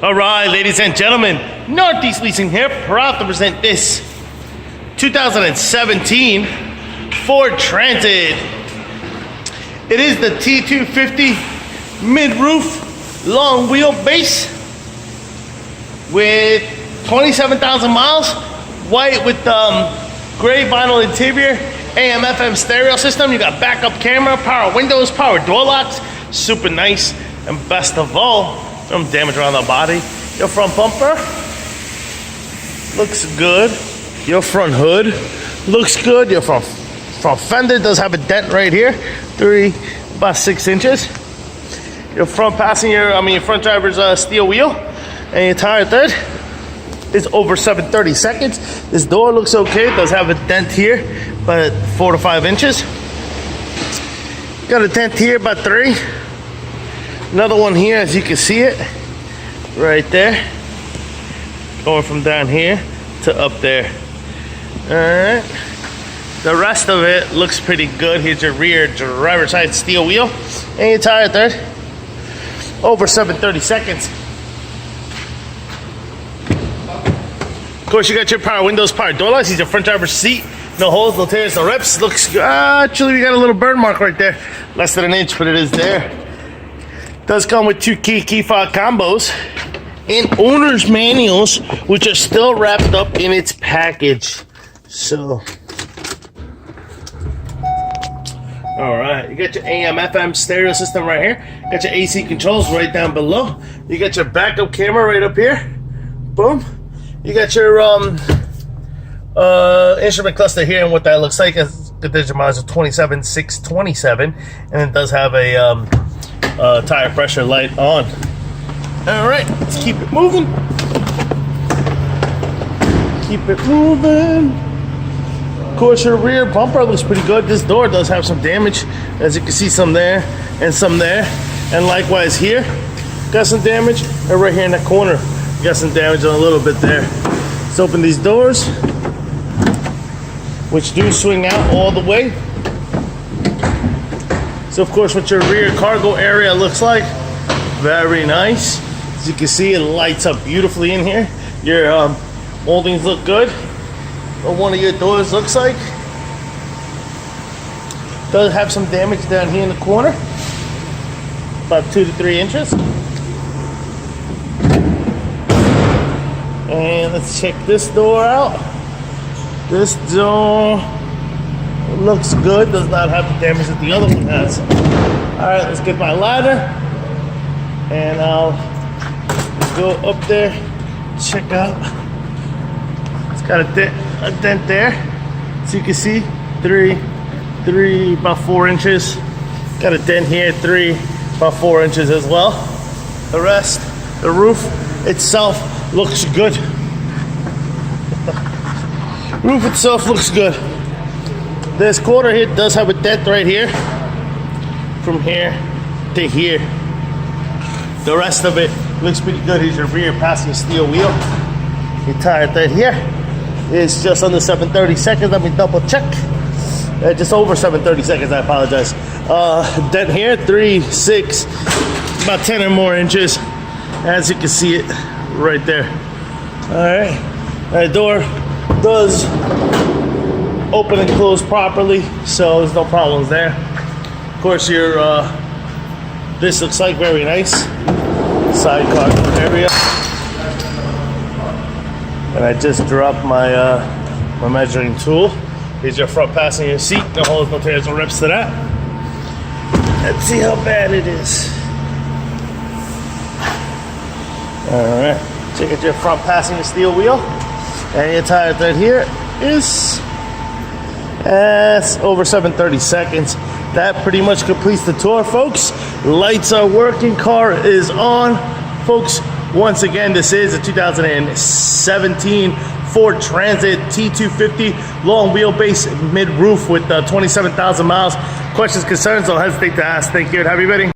All right, ladies and gentlemen, Northeast Leasing here, proud to present this 2017 Ford Transit. It is the T-150 mid-roof, long wheelbase with 27,000 miles, white with gray vinyl interior, AM/FM stereo system. You got backup camera, power windows, power door locks, super nice. And best of all, some damage around the body. Your front bumper looks good. Your front hood looks good. Your front fender does have a dent right here, about 6 inches. Your front your front driver's steel wheel, and your tire third is over 730 seconds. This door looks okay. It does have a dent here, but 4 to 5 inches. Got a dent here, about 3. Another one here, as you can see it, right there. Going from down here to up there. All right. The rest of it looks pretty good. Here's your rear driver's side steel wheel and your tire third. Over 730 seconds. Of course, you got your power windows, power door locks. Here's your front driver's seat. No holes, no tears, no rips. Looks good. Actually, we got a little burn mark right there. Less than an inch, but it is there. Does come with 2 key fob combos and owner's manuals, which are still wrapped up in its package. So, all right, you got your AM/FM stereo system right here. Got your AC controls right down below. You got your backup camera right up here. Boom. You got your instrument cluster here, and what that looks like is the digital miles of 27,627, and it does have a tire pressure light on. All right, let's keep it moving. Keep it moving. Of course, your rear bumper looks pretty good. This door does have some damage. As you can see, some there and some there. And likewise here, got some damage. And right here in that corner, got some damage on a little bit there. Let's open these doors, which do swing out all the way. So of course, what your rear cargo area looks like, very nice. As you can see, it lights up beautifully in here. Your moldings look good. What one of your doors looks like. Does have some damage down here in the corner, about 2 to 3 inches. And let's check this door out. This door looks good, does not have the damage that the other one has. All right, let's get my ladder, and I'll go up there, check out. It's got a dent there, so you can see, about 4 inches. Got a dent here, about 4 inches as well. The rest, the roof itself looks good. Roof itself looks good. This corner here does have a dent right here, from here to here. The rest of it looks pretty good. Here's your rear passenger steel wheel. Your tire third here is just under 730 seconds. Let me double check. Just over 730 seconds, I apologize. Dent here, 3, 6, about 10 or more inches. As you can see it right there. All right, that door does open and close properly, so there's no problems there. Of course, your this looks like very nice sidecar area, and I just dropped my my measuring tool. Here's your front passenger seat. No holes, no tears, no rips to that. Let's see how bad it is. All right, check out your front passenger steel wheel, and your tire thread here is over 730 seconds. That pretty much completes the tour, folks. Lights are working, car is on. Folks, once again, this is a 2017 Ford Transit T-250 long wheelbase mid-roof with 27,000 miles. Questions, concerns, don't hesitate to ask. Thank you and happy bidding.